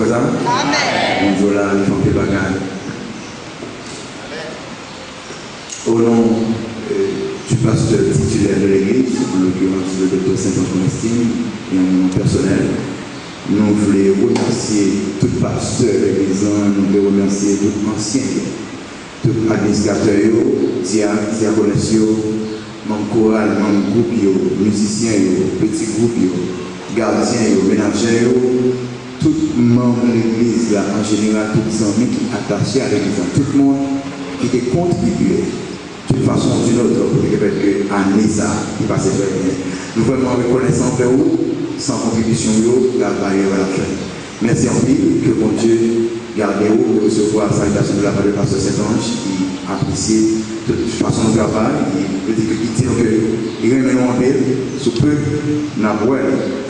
quoi ça? Amen. Bonjour là, ils font des bagages. Au nom du pasteur titulaire de l'église, en l'occurrence le docteur Saint-Antoine et en nom personnel, nous voulons remercier tout pasteur de l'église, nous voulons remercier tout ancien, tout administrateur, diaconesse, membre choral, membre groupe, musicien, petit groupe, gardien, ménager, tout membre de l'église, en général, tous les amis qui sont attachés à l'église, tout le monde qui est contribué d'une façon ou d'une autre pour que l'année ça qui passe très bien. Nous vraiment reconnaissants de vous, sans contribution, la barrière à la fin. Merci en pile, que mon Dieu garde vous de recevoir la salutation de la part de pasteur Saint-Ange qui apprécie de toute façon le travail, qui dit qu'il remet en pile, sous peu, n'a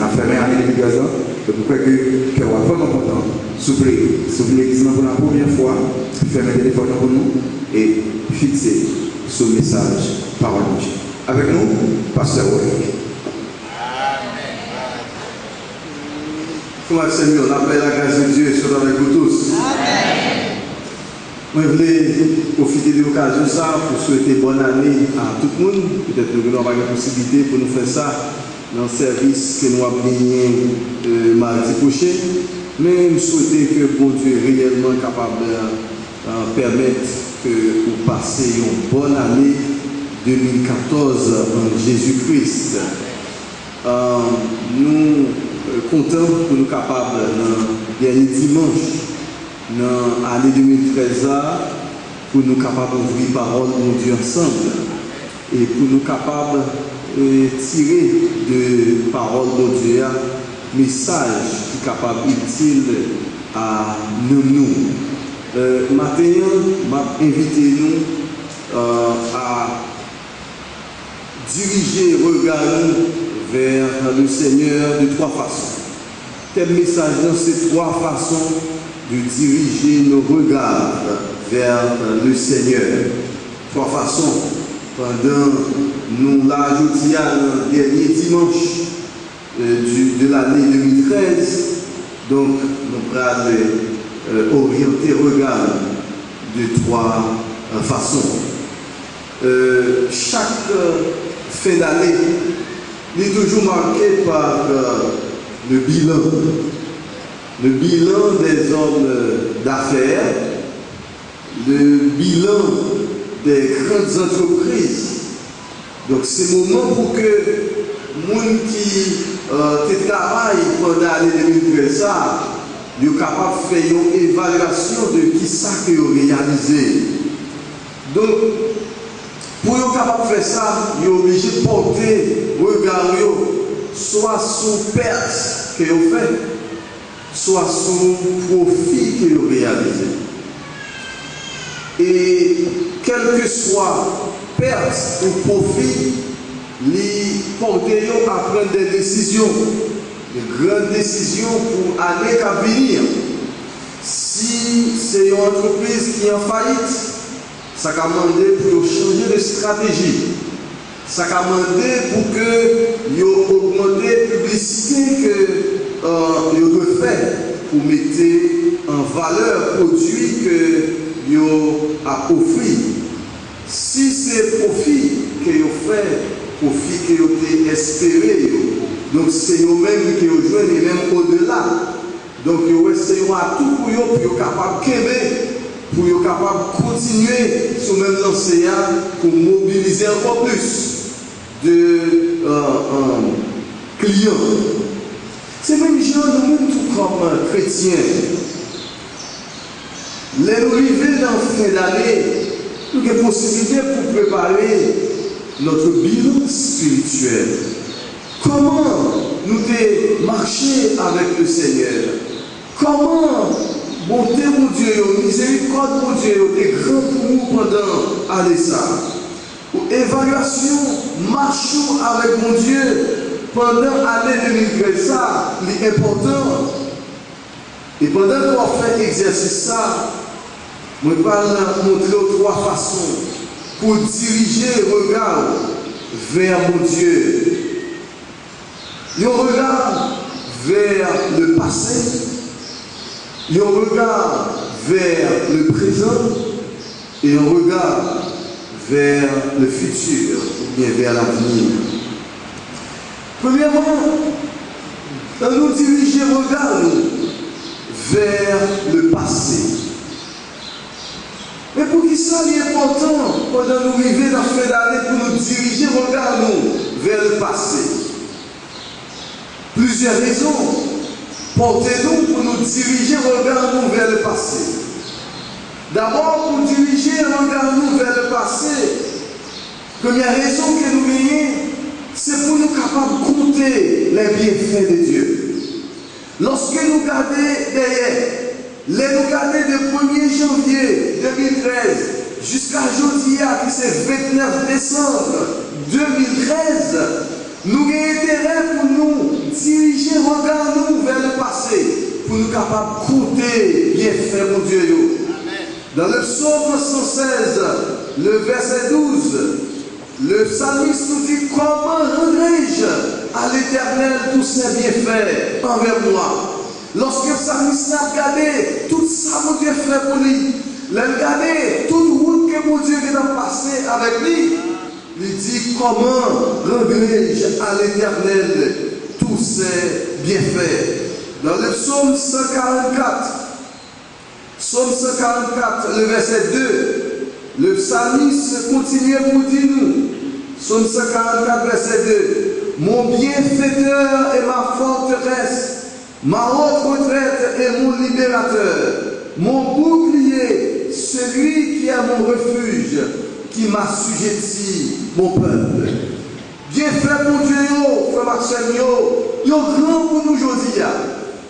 fermé à l'année de 2 ans, et pourquoi que vous êtes vraiment content, soufflez l'église pour la première fois, fermez le téléphone pour nous et fixez ce message parole de Dieu. Avec nous, pasteur Worick. Comment Seigneur, on appelle la grâce de Dieu soit avec vous tous. Amen. Je voulais profiter de l'occasion ça pour souhaiter bonne année à tout le monde. Peut-être que nous avons la possibilité pour nous faire ça dans le service que nous avons gagné mardi prochain. Mais je souhaite que bon Dieu est réellement capable de permettre que vous passiez une bonne année 2014 en Jésus-Christ. Nous comptons pour nous capables, dans le dernier dimanche, dans l'année 2013, pour nous capables d'ouvrir la parole de Dieu ensemble et pour nous capables de tirer de la parole de Dieu un message qui est capable utile à nous. Matin, m'a invité nous à diriger le regard vers le Seigneur de 3 façons. Tel message, c'est 3 façons de diriger nos regards vers le Seigneur. 3 façons. Pendant nous l'ajoutions le dernier dimanche de l'année 2013, donc nous allons orienter le regard de 3 façons. Chaque fin d'année est toujours marqué par le bilan des hommes d'affaires, le bilan des grandes entreprises. Donc c'est le moment pour que les gens qui travaillent pendant l'année 2013 soient capables de faire une évaluation de qui ça qu'ils ont réalisé. Donc, pour être capable de faire ça, ils sont obligés de porter regard soit sur perte qu'ils ont fait, soit sur profit qu'ils ont réalisé. Et quel que soit perte ou profit, ils portent à prendre des décisions, de grandes décisions pour l'année à venir. Si c'est une entreprise qui est en faillite, ça a demandé pour changer de stratégie. Ça a demandé pour que vous augmentiez la publicité que vous devez faire pour mettre en valeur le produit que vous avez offert. Si c'est profit que vous faites, profit que vous avez espéré, donc c'est vous-même qui vous jouez et même au-delà. Donc vous essayez à tout pour être capable de pour être capable de continuer sur le même lancé pour mobiliser encore plus de clients. C'est même gens, nous-mêmes, tout comme chrétiens. Les arrivés dans la fin d'année, nous avons possibilité pour préparer notre bilan spirituel. Comment nous devons marcher avec le Seigneur? Comment bonté mon Dieu, miséricorde mon Dieu, est grand pour nous pendant l'année ça. Évaluation, marchons avec mon Dieu pendant l'année 2013, ça, c'est important. Et pendant qu'on fait l'exercice ça, je vais montrer 3 façons pour diriger le regard vers mon Dieu. Le regard vers le passé, et on regarde vers le présent et on regarde vers le futur ou bien vers l'avenir. Premièrement, on nous dirige le regard vers le passé. Mais pour qui ça est important pendant nous arriver dans la fin d'année pour nous diriger le regard vers le passé? Plusieurs raisons. Portez-nous pour nous diriger le regard vers le passé. D'abord, pour diriger le regard vers le passé, première raison que nous gagnons, c'est pour nous capables de compter les bienfaits de Dieu. Lorsque nous regardons derrière, nous regardons de 1er janvier 2013 jusqu'à aujourd'hui, qui c'est 29 décembre 2013, nous avons intérêt pour nous diriger le regard vers le passé, pour nous capables de compter bienfaits mon Dieu. Dans le psaume 116, le verset 12, le psalmiste nous dit: comment rendrai-je à l'Éternel tous ses bienfaits envers moi? Lorsque le psalmiste a regardé tout ça, mon Dieu fait pour lui, il a regardé toute route que mon Dieu a passée avec lui, il dit: comment rendrai-je à l'Éternel tous ses bienfaits? Dans le psaume 144, Psaume 144, le verset 2, le psalmiste continue pour dire nous, Psaume 144, verset 2, mon bienfaiteur est ma forteresse, ma haute retraite est mon libérateur, mon bouclier, celui qui est mon refuge, qui m'assujettit mon peuple. Bienfait pour Dieu, frère Maxime, yo grand pour nous aujourd'hui.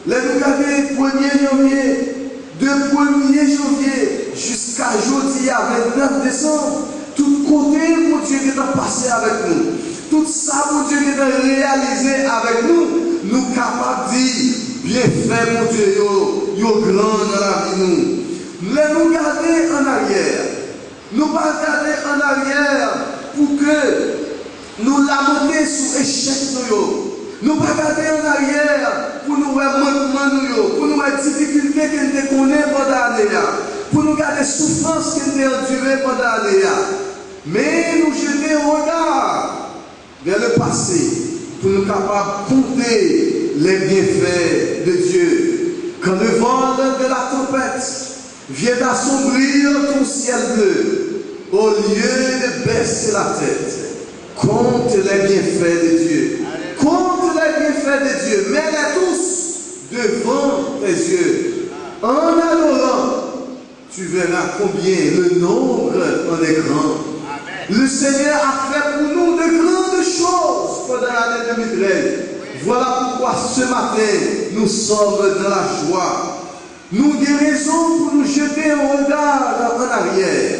Les nous regardez 1er janvier, de 1er janvier jusqu'à aujourd'hui, à 29 décembre, tout côté, mon Dieu, qui est passé avec nous, tout ça, mon Dieu, qui est réalisé avec nous, nous capables de dire: bien fait, mon Dieu, yo grand dans la vie, nous. Nous regarder en arrière, nous pas regarder en arrière pour que nous la monter sous échec, nous pas regarder en arrière pour nous voir manquement, pour nous voir difficultés que nous connaissons pendant l'année, pour nous garder souffrance que nous avons endurées pendant l'année. Mais nous jeter un regard vers le passé pour nous capables de compter les bienfaits de Dieu. Quand le vent de la tempête vient assombrir ton ciel bleu, au lieu de baisser la tête, compte les bienfaits de Dieu. Compte les bienfaits de Dieu, mets-les tous devant tes yeux. En adorant, tu verras combien le nombre en est grand. Le Seigneur a fait pour nous de grandes choses pendant l'année 2013. Voilà pourquoi ce matin, nous sommes dans la joie. Nous avons des raisons pour nous jeter un regard en arrière,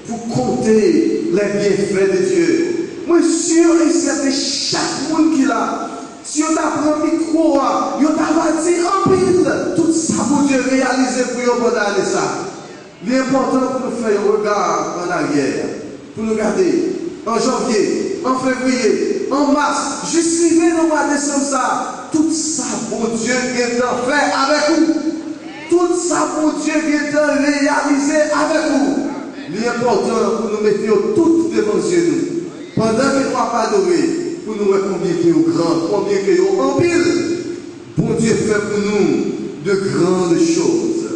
pour compter les bienfaits de Dieu. Moi, sûr et certain, chaque monde qui l'a, si on a pris un micro, on a dit en pile, tout ça pour Dieu réaliser pour nous pendant ça. L'important pour nous faire un regard en arrière, pour nous garder en janvier, en février, en mars, jusqu'à le mois de décembre, ça, tout ça pour Dieu qui est fait avec nous. Tout ça pour Dieu qui est réalisé avec nous. L'important pour nous mettre tout devant Dieu. Pendant que nous n'avons pas adoré, pour nous voir combien qui est grand, combien qui est en pile, bon Dieu fait pour nous de grandes choses.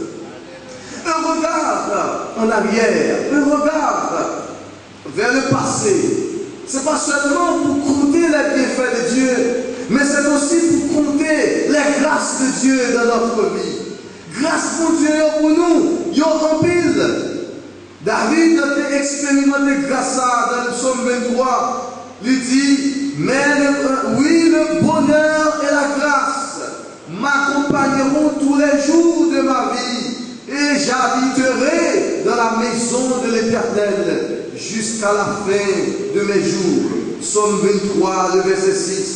Un regard en arrière, un regard vers le passé, ce n'est pas seulement pour compter les bienfaits de Dieu, mais c'est aussi pour compter les grâces de Dieu dans notre vie. Grâce pour Dieu pour nous, il y a en pile. David a expérimenté grâce à dans le psaume 23. Il dit, mais oui, le bonheur et la grâce m'accompagneront tous les jours de ma vie et j'habiterai dans la maison de l'Éternel jusqu'à la fin de mes jours. Psaume 23, le verset 6.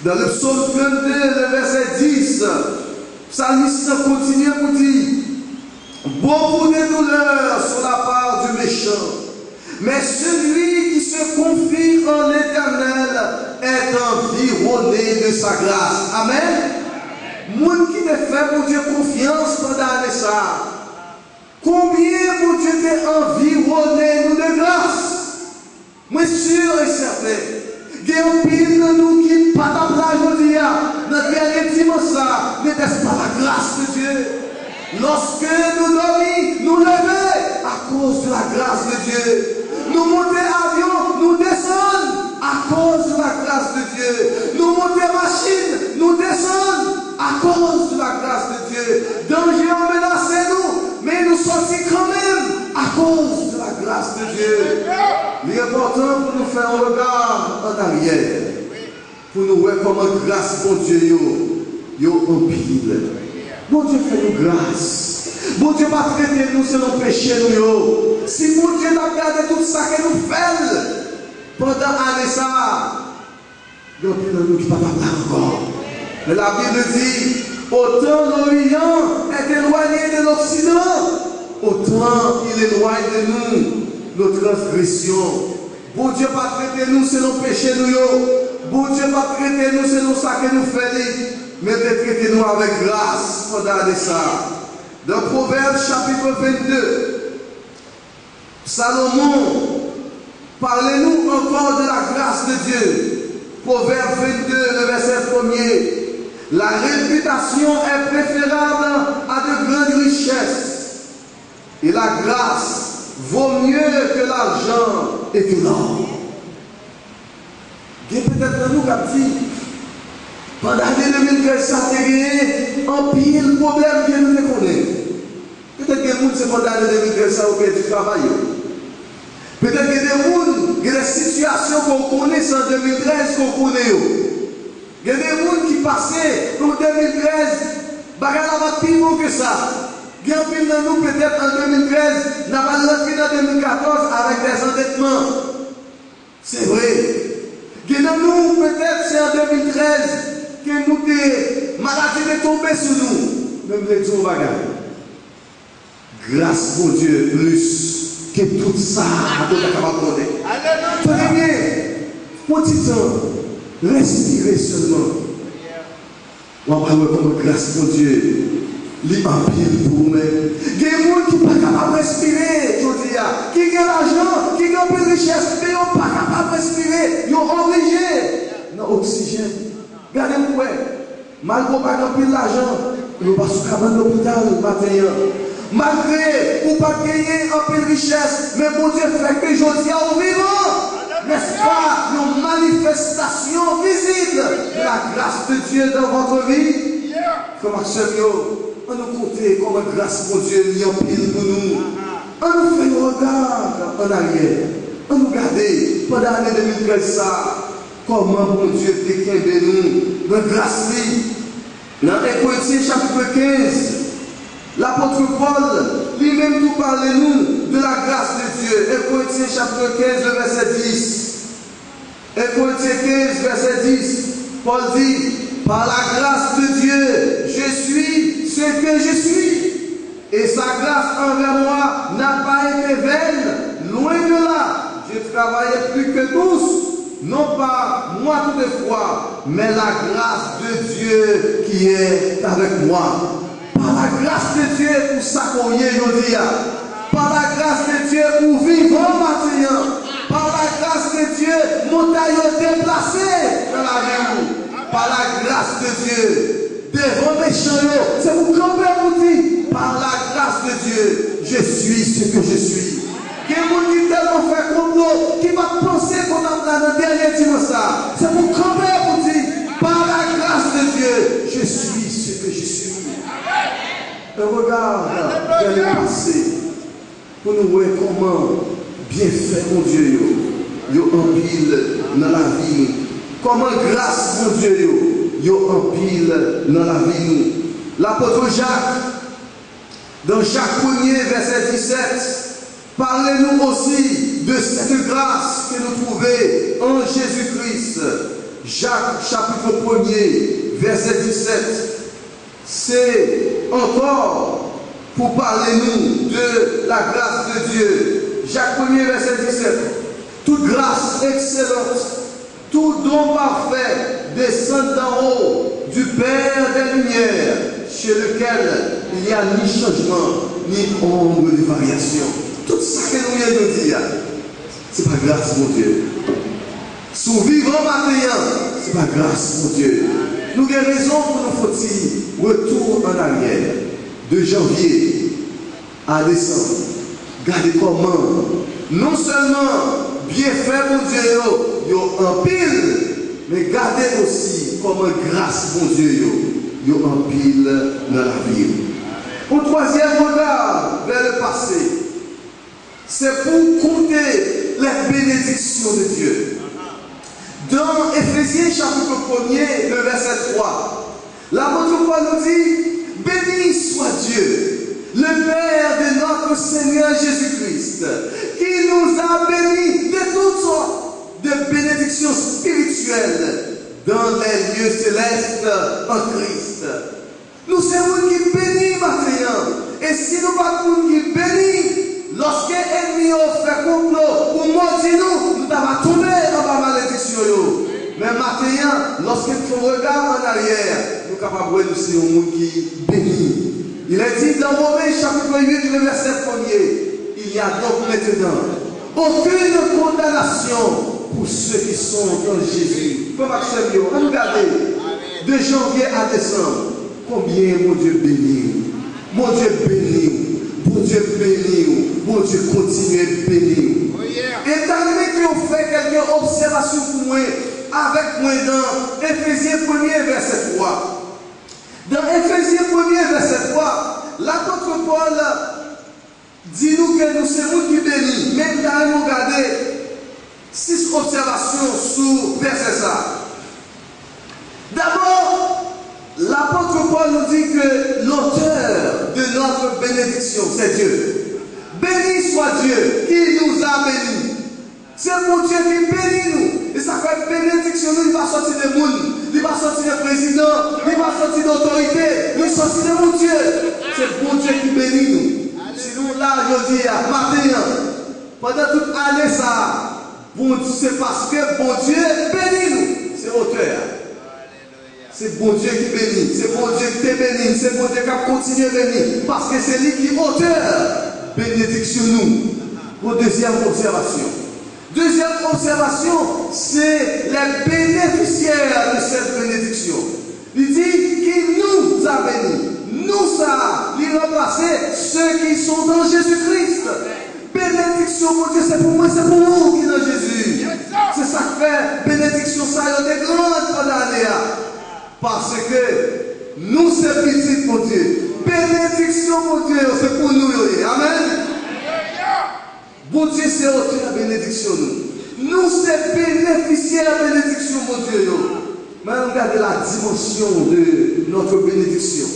Dans le psaume 22, le verset 10, le psalmiste continue pour dire, beaucoup de douleurs sur la part du méchant, mais celui qui se confie en l'Éternel est environné de sa grâce. Amen. Monde qui t'a fait pour Dieu confiance pendant l'année ça? Combien pour Dieu t'a environné nous de grâce? Moi sûr et certain. Il y a un pile de nous qui pas d'emploi aujourd'hui. Notre dernier dimanche ça, n'était-ce pas la grâce de Dieu? Lorsque nous dormons, nous levons à cause de la grâce de Dieu. Nous montons avion, nous descendons à cause de la grâce de Dieu. Nous montons machine, nous descendons à cause de la grâce de Dieu. Danger a menacé nous, mais nous sortons quand même à cause de la grâce de Dieu. Il est important pour nous faire un regard en arrière, pour nous voir comment grâce, bon Dieu, yo en pile. Bon Dieu fait nous grâce. Bon Dieu va traiter nous selon péché nous. Si bon Dieu a regardé tout ça que nous faisons pendant l'année ça, il y a nous qui ne parlent pas encore. Mais la Bible dit, autant l'Orient est éloigné de l'Occident, autant il éloigne de nous nos transgressions. Bon Dieu va traiter nous selon péché nous. Bon Dieu va traiter nous selon ça que nous faisons. Mais de traiter nous avec grâce pendant l'année ça. Dans Proverbe chapitre 22, Salomon, parlez-nous encore de la grâce de Dieu. Proverbe 22, le verset 1er. La réputation est préférable à de grandes richesses. Et la grâce vaut mieux que l'argent et que l'or. Il y a peut-être nous qui dit, pendant l'année 2013, ça a été un pile problème que nous connaissons. Peut-être que les gens, c'est pendant l'année 2013, ça a perdu du travail. Peut-être que des gens, il y a des situations qu'on connaît en 2013 qu'on connaît. Il y a des gens qui passaient pour 2013, bagarre va plus bon que ça. Il y a un pile de nous, peut-être en 2013, n'a pas rentré dans 2014 avec des endettements. C'est vrai. Il y a nous, peut-être c'est en 2013 que nous des maladies sont tombées sur nous. Même les gens bagarre. Grâce pour Dieu, plus que tout ça, nous sommes capables de faire. Tenez bien, petit temps, respirez seulement. On va voir comme grâce pour Dieu. Les empile pour vous-même. Il y a des gens qui ne sont pas capables de respirer, je dis, qui ont l'argent, qui ont un peu de richesse, mais ils ne sont pas capables de respirer. Ils sont obligés dans l'oxygène. Regardez-moi, malgré qu'on n'a pas de l'argent, ils ne sont pas sous de l'hôpital le matin. Malgré qu'on n'a pas gagné un peu de richesse, mais bon Dieu fait que je dis au vivant. N'est-ce pas une manifestation visible de la grâce de Dieu dans votre vie? Comme Axel, on nous compte comme grâce pour Dieu, il y a pile pour nous. On nous fait un regard en arrière. On nous regarde pendant l'année 2013 ça. Comment bon Dieu déclare nous de grâce. Dans 1 Corinthiens chapitre 15, l'apôtre Paul lui-même nous parle nous de la grâce de Dieu. 1 Corinthiens chapitre 15, le verset 10. 1 Corinthiens 15, verset 10. Paul dit, par la grâce de Dieu, je suis ce que je suis. Et sa grâce envers moi n'a pas été vaine. Loin de là, j'ai travaillé plus que tous. Non pas moi toutefois, mais la grâce de Dieu qui est avec moi. Par la grâce de Dieu, pour ça qu'on y est aujourd'hui. Par la grâce de Dieu, pour vivre maintenant. Par la grâce de Dieu, montagne déplacée dans la vie. Par la grâce de Dieu, devant mes chanots, c'est vous camper vous dit, par la grâce de Dieu, je suis ce que je suis. Il y a des gens qui tellement fait complot, qui va penser qu'on a dans le dernier dimanche. C'est vous camper vous dit, par la grâce de Dieu, je suis ce que je suis. Un regard vers le passé, pour nous voir comment bien fait mon Dieu, yo en pile dans la vie. Comment grâce, mon Dieu, yo en pile dans la vie nous. L'apôtre Jacques, dans Jacques 1er, verset 17, parlez-nous aussi de cette grâce que nous trouvons en Jésus-Christ. Jacques, chapitre 1er, verset 17. C'est encore pour parler nous de la grâce de Dieu. Jacques 1er, verset 17. Toute grâce excellente, tout don parfait descend d'en haut du Père des Lumières, chez lequel il n'y a ni changement, ni ombre de variation. Tout ça que nous venons de dire, ce n'est pas grâce, mon Dieu. Sous vivant matin, ce n'est pas grâce, mon Dieu. Nous avons raison pour nous faut-il retour en arrière, de janvier à décembre. Gardez comment, non seulement bien fait, mon Dieu, yo en pile, mais gardez aussi comment grâce, mon Dieu, yo en pile dans la vie. Au troisième regard vers le passé, c'est pour compter les bénédictions de Dieu. Dans Éphésiens chapitre 1er, le verset 3, l'apôtre Paul nous dit, béni soit Dieu, le Père de notre Seigneur Jésus-Christ, qui nous a bénis de toutes sortes de bénédictions spirituelles dans les lieux célestes en Christ. Nous sommes qui bénis maintenant. Et si nous ne sommes pas qui bénis, lorsque l'ennemi a fait complot pour maudire nous, nous avons tombé en bas malédiction. Mais maintenant, lorsque nous regardons en arrière, nous sommes capables de voir nous sommes un monde qui bénit. Il est dit dans Romains chapitre 8, le verset 1er, il y a donc maintenant aucune condamnation pour ceux qui sont en Jésus. Comme Maxime, regardez, de janvier à décembre, combien mon Dieu bénit, mon Dieu bénit, mon Dieu bénit, mon Dieu continue à bénir. Et tant que vous faites quelques observations pour moi, avec moi dans Éphésiens 1er verset 3. Dans Éphésiens 1er verset 3, l'apôtre Paul dit-nous que nous sommes qui bénis. Mais nous regardez 6 observations sur verset ça. D'abord, l'apôtre Paul nous dit que l'auteur de notre bénédiction, c'est Dieu. Béni soit Dieu qui nous a bénis. C'est mon Dieu qui bénit nous. Et ça fait bénédiction, nous, il va sortir des monde, il va sortir des présidents, il va sortir d'autorité, il va sortir de mon Dieu. C'est mon Dieu qui bénit nous. Sinon là, je dis, matin, pendant toute année, ça, c'est parce que mon Dieu bénit nous. C'est auteur. C'est bon Dieu qui bénit, c'est bon Dieu qui te bénit, c'est bon Dieu qui continue à bénir. Parce que c'est lui qui est auteur. Bénédiction nous. Pour deuxième observation. Deuxième observation, c'est les bénéficiaires de cette bénédiction. Il dit qu'il nous a bénis. Nous, ça, il a remplacé ceux qui sont dans Jésus-Christ. Bénédiction, mon Dieu, c'est pour moi, c'est pour nous qui sont dans Jésus. C'est ça qui fait bénédiction, ça, il y a des grandes pendant l'année. Parce que nous, c'est petit, mon Dieu. Bénédiction, mon Dieu, c'est pour nous. Amen. Bon Dieu, c'est autre bénédiction. Nous, c'est bénéficiaire de bénédiction, mon Dieu. Mais regardez la dimension de notre bénédiction.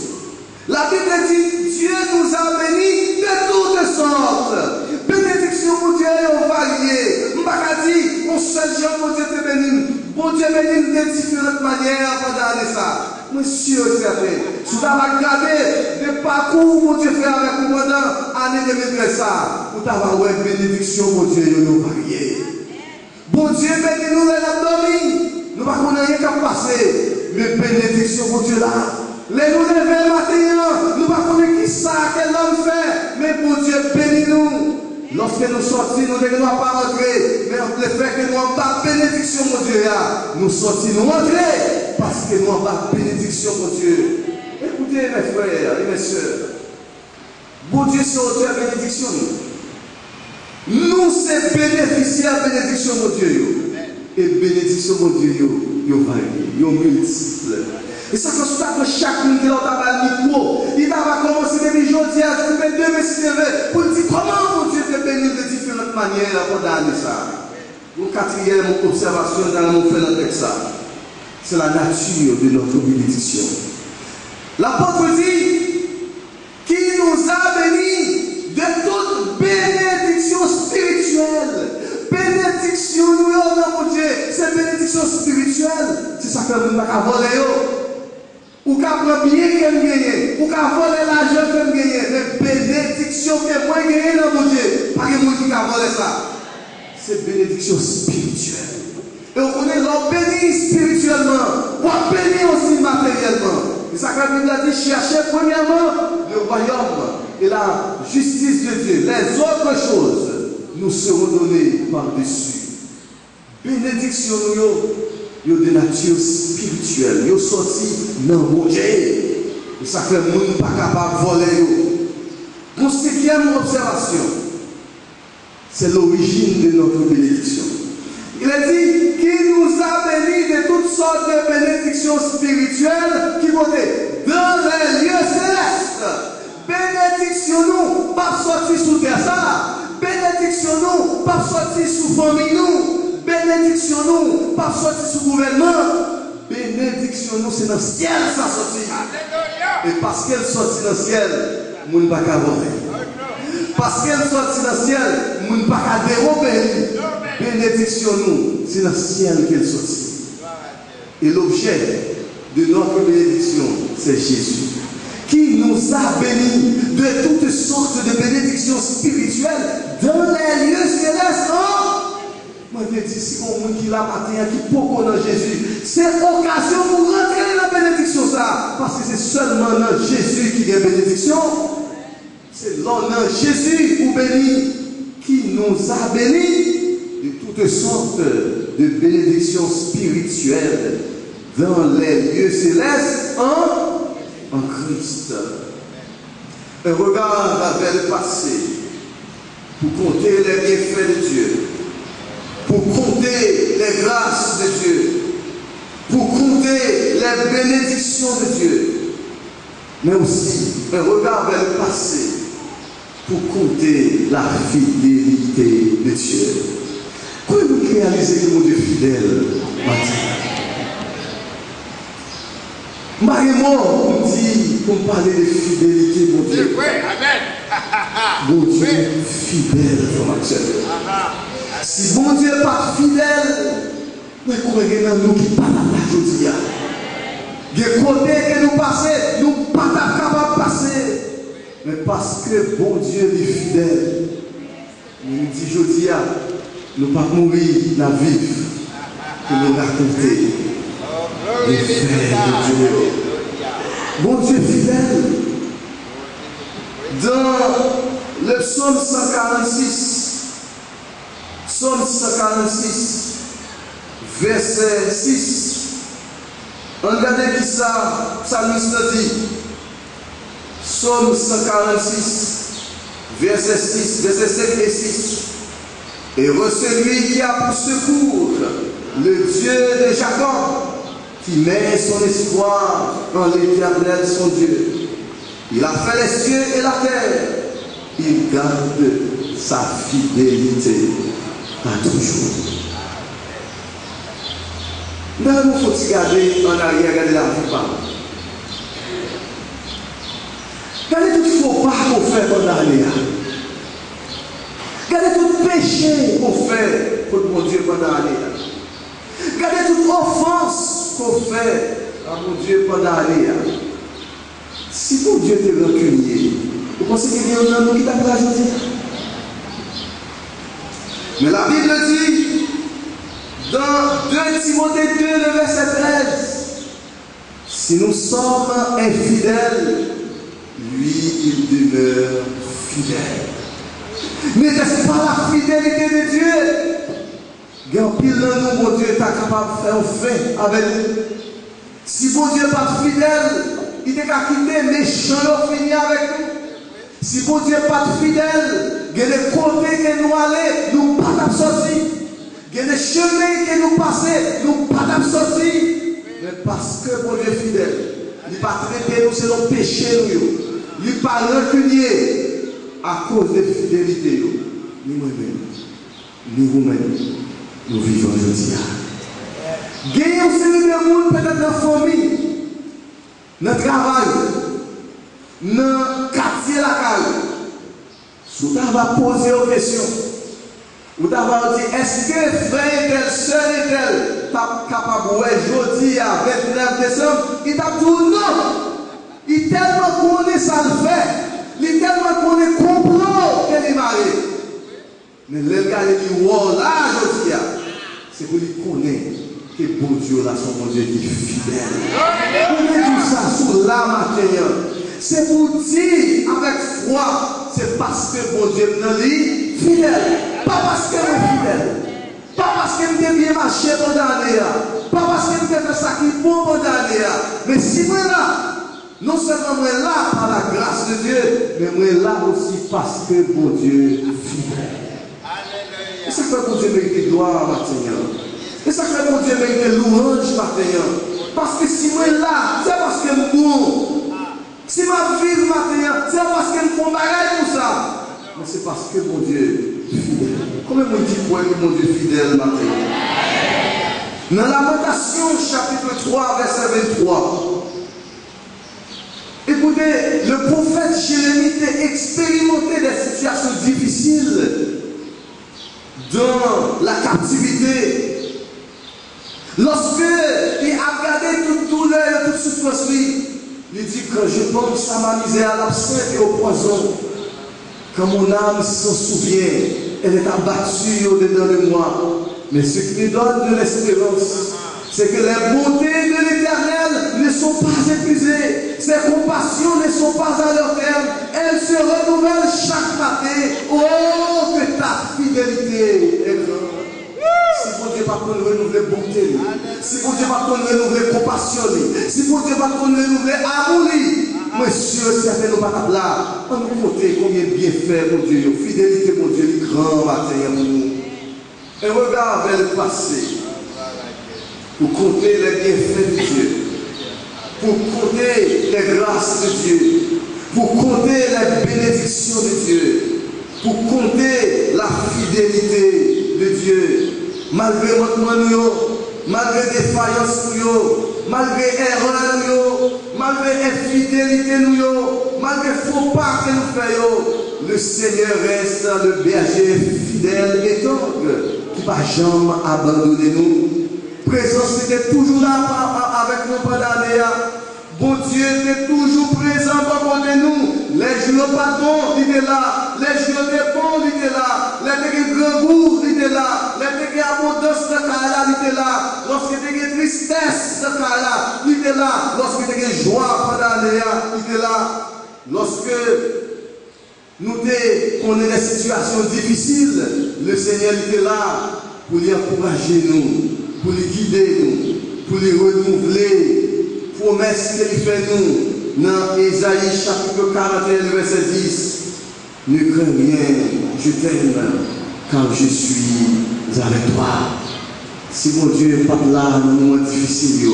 La Bible dit, Dieu nous a bénis de toutes sortes. Bénédiction, mon Dieu, est variée. Je ne vais pas dire, mon seul Dieu, mon Dieu, te bénit. Bon Dieu bénit de différentes manières pendant l'année ça. Monsieur, certain. Si vous avez regardé le parcours que mon Dieu fait avec vous pendant l'année 2013, vous avez une bénédiction, mon Dieu, nous variée. Bon Dieu bénit nous les abdominaux. Nous ne pouvons rien qu'à passer. Mais bénédiction, mon Dieu, là. Les nous lever matin, nous ne pouvons pas qui ça, quel homme fait. Mais bon Dieu bénit nous. Lorsque nous sortons, nous ne devons pas rentrer. Mais le fait que nous n'avons pas de bénédiction, mon Dieu, nous sortons, nous rentrons. Parce que nous n'avons pas de bénédiction, mon Dieu. Écoutez, mes frères et mes soeurs. Bon Dieu, c'est auteur de bénédiction. Nous, c'est bénéficiaire de bénédiction, mon Dieu. Et bénédiction, mon Dieu, yo varie, yo multiple. Et ça, quand chacun qui a un micro, il va commencer depuis aujourd'hui à trouver 2 messieurs pour dire comment mon Dieu te bénit de différentes manières pendant l'année. Une quatrième observation dans mon frère dans texte, c'est la nature de notre bénédiction. L'apôtre dit qu'il nous a bénis de toute bénédiction spirituelle. Bénédiction, nous, mon Dieu, c'est bénédiction spirituelle. C'est ça que nous avons volé. Ou qu'à prendre bien qu'elle gagne, ou qu'à voler l'argent qu'elle gagne, mais bénédiction que moi gagne dans mon Dieu, pas que moi qui a volé ça. C'est bénédiction spirituelle. Et on connaît l'on bénit spirituellement, on bénit aussi matériellement. Et ça, quand la Bible a dit, cherchez premièrement le royaume et la justice de Dieu. Les autres choses nous seront données par-dessus. Bénédiction, nous, de nature spirituelle. Nous sortis dans le monde. Et ça fait que nous ne sommes pas capables de voler. Une cinquième observation, c'est l'origine de notre bénédiction. Il a dit qu'il nous a bénis de toutes sortes de bénédictions spirituelles qui vont dans les lieux célestes. Bénédiction nous, pas sortir sous terre ça. Bénédiction nous, pas sortir sous famille nous. Bénédiction nous, pas sortir sous gouvernement. Bénédiction nous, c'est dans le ciel ça sortit. Et parce qu'elle sortit dans le ciel, nous ne pouvons pas voler. Parce qu'elle sortit dans le ciel, nous ne pouvons pas dérober. Bénédiction nous, c'est dans le ciel qu'elle sortit. Et l'objet de notre bénédiction, c'est Jésus, qui nous a bénis de toutes sortes de bénédictions spirituelles dans les lieux célestes. Moi, je dis, si on qui l'a matin, qui peut connaître Jésus, c'est occasion pour rentrer dans la bénédiction, ça. Parce que c'est seulement dans Jésus qui a bénédiction. C'est dans Jésus ou béni qui nous a bénis de toutes sortes de bénédictions spirituelles dans les lieux célestes en Christ. Un regard vers le passé pour compter les bienfaits de Dieu, pour compter les grâces de Dieu, pour compter les bénédictions de Dieu, mais aussi un regard vers le passé pour compter la fidélité de Dieu. Comment vous réalisez que mon Dieu fidèle maintenant? Marie-moi, on dit, pour parler de fidélité, mon Dieu. Mon Dieu fidèle, frère Axel. Si mon Dieu n'est pas fidèle, nous croyons dans nous qui ne parlent pas aujourd'hui. Il y a des côtés que nous passons, nous ne sommes pas capables de passer. Mais parce que bon Dieu est fidèle, nous disons aujourd'hui, nous ne pouvons pas mourir dans la vie que nous raconter les faits de Dieu. Bon Dieu fidèle, dans le psaume 146, Psaume 146, verset 6. Regardez qui ça, psalmiste dit. Psaume 146, verset 6, verset 5 et 6. Et celui qui a pour secours le Dieu de Jacob, qui met son espoir en l'Éternel son Dieu. Il a fait les cieux et la terre. Il garde sa fidélité à toujours. Mais il faut garder en arrière, regarder la vie. Regardez tout ce qu'il ne faut pas qu'on fait pendant l'année. Regardez tout péché qu'on fait pour mon Dieu pendant l'année. Regardez toute offense qu'on fait à mon Dieu pendant l'année. Si mon Dieu est rancunier, vous pensez qu'il y a un homme qui t'a fait la journée? Mais la Bible dit, dans 2 Timothée 2, le verset 13, si nous sommes infidèles, lui, il demeure fidèle. Mais n'est-ce pas la fidélité de Dieu? Quand pile dans nous, mon Dieu est capable de faire un fait avec nous. Si mon Dieu n'est pas fidèle, il est qu'à quitter méchant et finir avec nous. Si mon Dieu n'est pas fidèle, il y a des côtés que nous allons, nous ne pouvons pas sortir. Il y a des chemins que nous passons, nous ne pouvons pas sortir. Mais parce que mon Dieu est fidèle, il ne va pas traiter nous selon péché. Il ne va pas rancunier à cause de fidélité. Nous-mêmes, nous vous-mêmes, nous vivons aujourd'hui. Il y a une série de monde peut-être dans la famille, dans le travail, dans le quartier la caille. Si vous avez posé une question, vous avez dit, est-ce que frère tel, soeur tel, est capable de aujourd'hui à 29 décembre? Il t'a dit non. Il tellement connaît ça le fait. Il tellement connaît comprend qu'elle est mariée. Mais le gars il dit, wow, là, aujourd'hui, c'est pour lui connaître que bon Dieu là, son bon Dieu qui est fidèle. Vous mettez tout ça sous la matin. C'est pour dire avec foi, c'est parce que bon Dieu est fidèle. Pas parce que est fidèle. Pas parce qu'il me bien marché pendant l'année. Pas parce qu'il me fait ça qui est bon pendant l'année. Mais si moi là, non seulement moi là par la grâce de Dieu, mais moi là aussi parce que bon Dieu est fidèle. Et ça fait bon Dieu mérite gloire matin. Et ça fait bon Dieu mérite louange matin. Parce que si moi là, c'est parce que je bon. Si ma vie matin, c'est parce que je fais bagage pour ça. Mais c'est parce que mon Dieu est fidèle. Comment on dit quoi que mon Dieu est fidèle matin? Dans Lamentation, chapitre 3, verset 23. Écoutez, le prophète Jérémie a expérimenté des situations difficiles dans la captivité. Lorsque il a regardé toute douleur et toute souffrance, il dit que je pense à ma misère, à l'absinthe et au poison. Quand mon âme s'en souvient, elle est abattue au-dedans de moi. Mais ce qui me donne de l'espérance, c'est que les bontés de l'Éternel ne sont pas épuisées. Ses compassions ne sont pas à leur terme. Elles se renouvellent chaque matin. Oh, que ta fidélité est grande. Si bon Dieu va nous renouveler bonté, si bon Dieu va nous renouveler compassion, si bon Dieu va nous renouveler amour, monsieur, c'est nous pas là. On nous montre combien de bienfaits, mon Dieu, fidélité, mon Dieu, le grand matin pour nous. Et regarde vers le passé, pour compter les bienfaits de Dieu, pour compter les grâces de Dieu, pour compter les bénédictions de Dieu, pour compter la fidélité de Dieu. Malgré notre nous, malgré défaillance nous, malgré erreur nous, malgré infidélité nous, malgré faux pas que nous faisons, le Seigneur reste le berger fidèle et tendre qui ne va jamais abandonner nous. Présence était toujours là avec nous pendant l'année. Bon Dieu était toujours présent pour de nous. Les jours pas bons, il était là. Les jours étaient bons, il était là. Les grands goûts, il était là. Les abondance de Kala, il était là. Lorsqu'il y a tristesse de Kala, il était là. Lorsqu'il y a joie pendant l'année, il était là. Lorsque nous avons des situations difficiles, le Seigneur était là pour les encourager nous, pour les guider nous, pour les renouveler. Promesse qu'il fait nous dans Ésaïe chapitre 41 verset 10. Ne crains rien, je t'aime car je suis avec toi. Si mon Dieu n'est pas là dans les moments difficiles,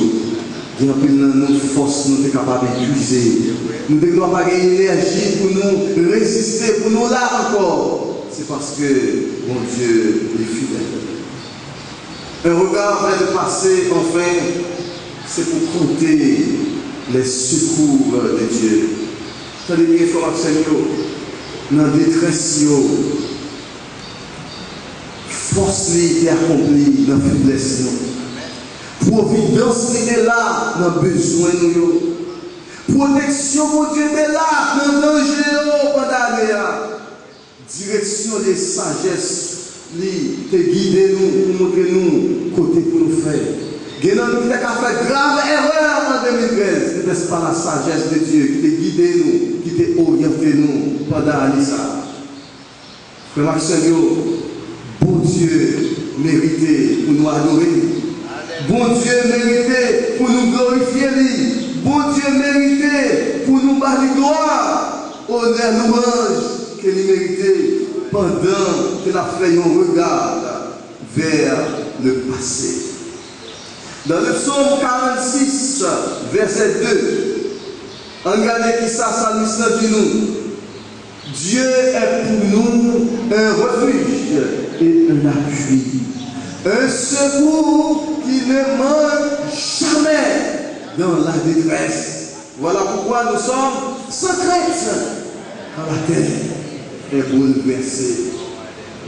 il y a une force nous sommes capables d'épuiser. Nous ne devons pas gagner l'énergie pour nous résister, pour nous là encore. C'est parce que mon Dieu est fidèle. Un regard vers le passé, enfin, c'est pour compter les secours de Dieu. Tenez bien, frère Seigneur, dans la détresse, force est accomplie dans la faiblesse. Providence est là dans le besoin. Protection, mon Dieu, est là dans le danger pendant l'année. Direction de sagesse, te guider nous, pour montrer nous côté pour nous faire. Il y a nous qui avons fait grave erreur en 2013. N'est-ce pas la sagesse de Dieu qui t'a guidé nous, qui t'a orienté nous pendant l'année. Frère Maxime, bon Dieu mérité pour nous adorer. Bon Dieu mérité pour nous glorifier. Bon Dieu mérité pour nous battre gloire. Honneur, louange qu'il méritait pendant que la feuillon regarde vers le passé. Dans le psaume 46, verset 2, regardez qui ça, salmiste dit nous. Dieu est pour nous un refuge et un appui, un secours qui ne manque jamais dans la détresse. Voilà pourquoi nous sommes sans crainte quand la terre est bouleversée.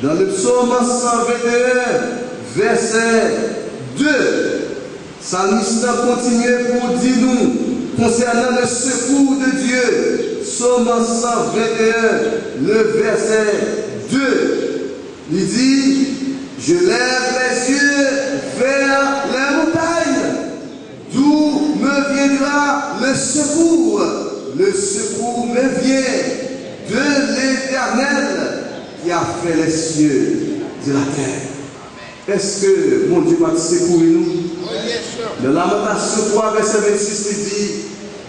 Dans le psaume 121, verset 2, Salmiste continue pour dire nous concernant le secours de Dieu. Psaume 121, le verset 2. Il dit, je lève les yeux vers les montagnes. le secours me vient de l'Éternel qui a fait les cieux et la terre. Est-ce que mon Dieu va secourir nous? Dans Lamentation 3, verset 26, il dit,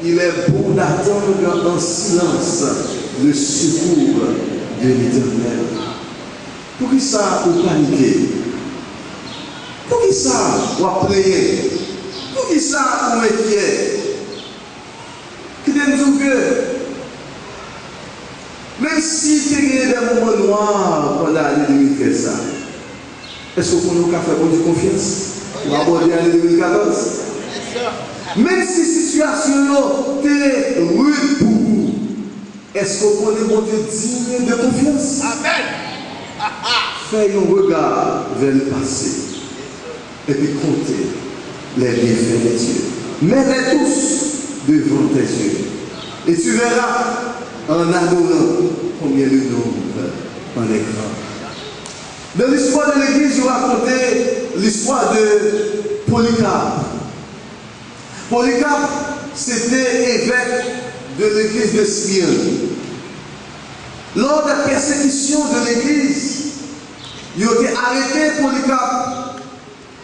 il est bon d'attendre en silence le secours de l'Éternel. Pour qui ça vous paniquer? Pour qui ça vous prier? Pour qui ça vous inquiéter? Qui dit que même si tu as des moments noirs pendant l'année 2013, est-ce que vous pouvez faire bonne confiance pour aborder l'année 2014? Même si la situation est rude pour vous, est-ce que vous pouvez, mon Dieu, digne de confiance? Amen. Fais un regard vers le passé et puis comptez les bienfaits de Dieu. Mets-les tous devant tes yeux. Et tu verras en adorant combien le nombre en est grand. Dans l'histoire de l'Église, je vais raconter l'histoire de Polycarpe. Polycarpe, c'était évêque de l'Église de Smyrne. Lors de la persécution de l'Église, il a été arrêté Polycarpe.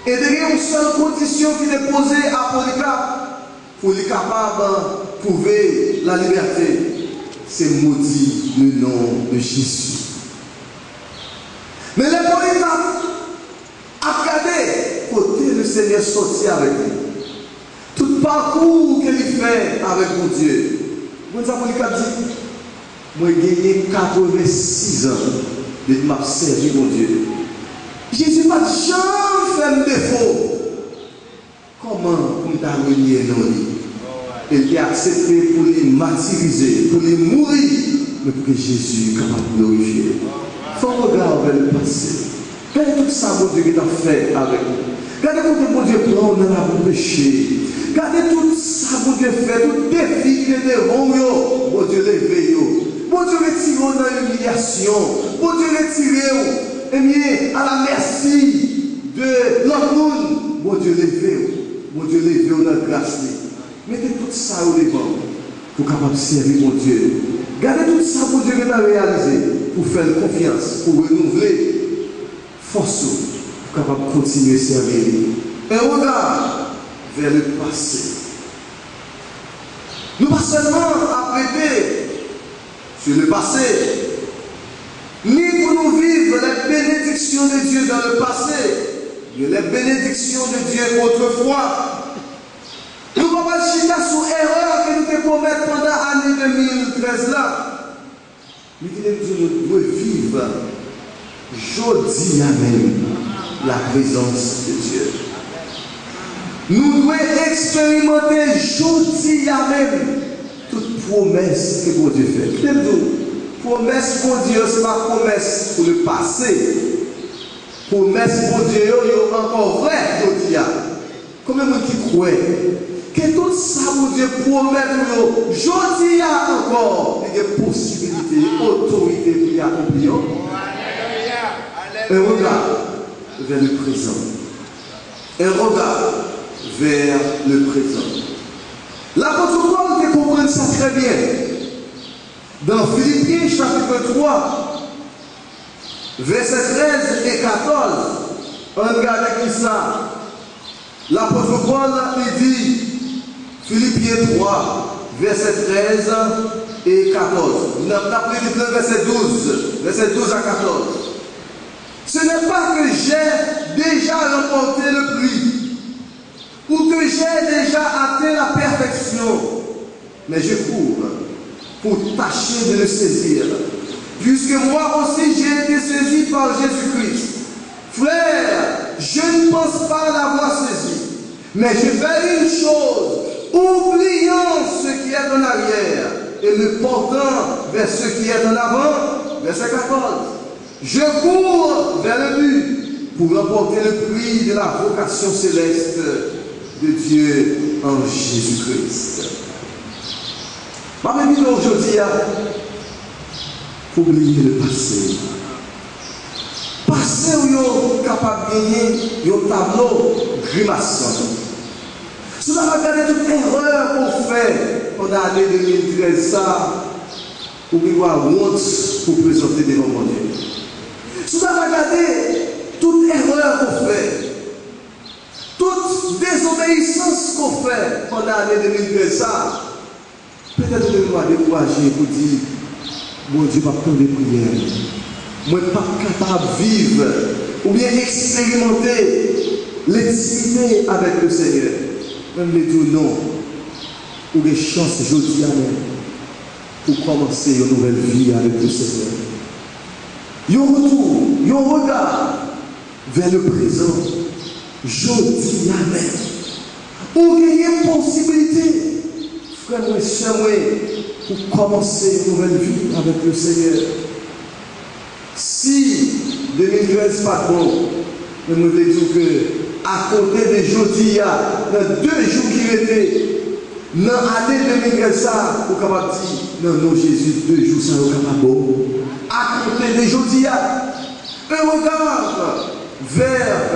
Et derrière une seule condition qui est posée à Polycarpe, pour être capable de trouver la liberté, c'est maudit le nom de Jésus. Mais les Polycarpe a regardé côté le Seigneur sorti avec lui. Tout parcours qu'il fait avec mon Dieu. Vous savez, Polycarpe dit, moi j'ai gagné 86 ans de m'observer mon Dieu. Jésus m'a jamais fait défaut. Comment on t'a renié non? Il a accepté pour les martyriser, pour les mourir, mais pour que Jésus soit capable de glorifier. Il faut regarder vers le passé. Regardez tout ça, mon Dieu, qui t'a fait avec nous. Regardez comment mon Dieu prend dans la péché. Regardez tout ça, mon Dieu fait, tout défi qui est devant nous. Mon Dieu, levez-vous. Mon Dieu, retirez-vous dans l'humiliation. Mon Dieu, retirez-vous. Eh bien, à la merci de l'autre monde. Mon Dieu, levez-vous. Mon Dieu, levez-vous dans la grâce. Mettez tout ça au devant pour capable servir mon Dieu. Gardez tout ça, mon Dieu, que tu as réalisé pour faire confiance, pour renouveler force, pour capable continuer à servir. Et regarde vers le passé. Nous pas seulement apprêter sur le passé, ni pour nous vivre les bénédictions de Dieu dans le passé, mais les bénédictions de Dieu autrefois. Nous ne pouvons pas chiter sur l'erreur que nous devons commettre pendant l'année 2013 là. Mais nous devons vivre aujourd'hui même la présence de Dieu. Nous devons expérimenter aujourd'hui même toute promesse que mon Dieu fait. Promesse pour Dieu, ce n'est pas promesse pour le passé. Promesse pour Dieu, il est encore vrai aujourd'hui. Combien de gens qui croient que tout ça, mon Dieu, promet pour nous, aujourd'hui encore, il y a des possibilités, autorité pour y accomplir. Un regard vers le présent. Un regard vers le présent. L'apôtre Paul comprend ça très bien. Dans Philippiens chapitre 3, versets 13 et 14, on regarde qui ça. L'apôtre Paul il dit, Philippiens 3, verset 13 et 14. Nous avons pris le verset 12 à 14. Ce n'est pas que j'ai déjà remporté le prix, ou que j'ai déjà atteint la perfection, mais je cours pour tâcher de le saisir, puisque moi aussi j'ai été saisi par Jésus-Christ. Frère, je ne pense pas l'avoir saisi, mais je fais une chose, oubliant ce qui est en arrière et me portant vers ce qui est en avant. Verset 14. Je cours vers le but pour remporter le prix de la vocation céleste de Dieu en Jésus-Christ. Ma vie aujourd'hui, il faut oublier le passé. Passé où vous êtes capable de gagner un tableau grimaçant. Ce Si vous regardez toute erreur qu'on fait pendant l'année 2013, ça, vous pouvez avoir honte pour présenter devant mon Dieu. Si vous regardez toute erreur qu'on fait, toute désobéissance qu'on fait pendant l'année 2013, ça, peut-être que nous allons décourager pour dire, mon Dieu, pas prendre des prières. Moi, je ne suis pas capable de vivre ou bien expérimenter l'intimité avec le Seigneur. Même les dire non, ou des chances aujourd'hui pour commencer une nouvelle vie avec le Seigneur. Un retour, un regard vers le présent. Jeudi la même. Ou gagner possibilité, frère et soeur, pour commencer une nouvelle vie avec le Seigneur. Si 2013 pas bon, nous voulons dire que à côté de jeudi, dans 2 jours qui étaient, dans l'année 2013, ça, vous pouvez dire, non, Jésus, 2 jours, ça, vous capable bon. À côté de jeudi, un regard vers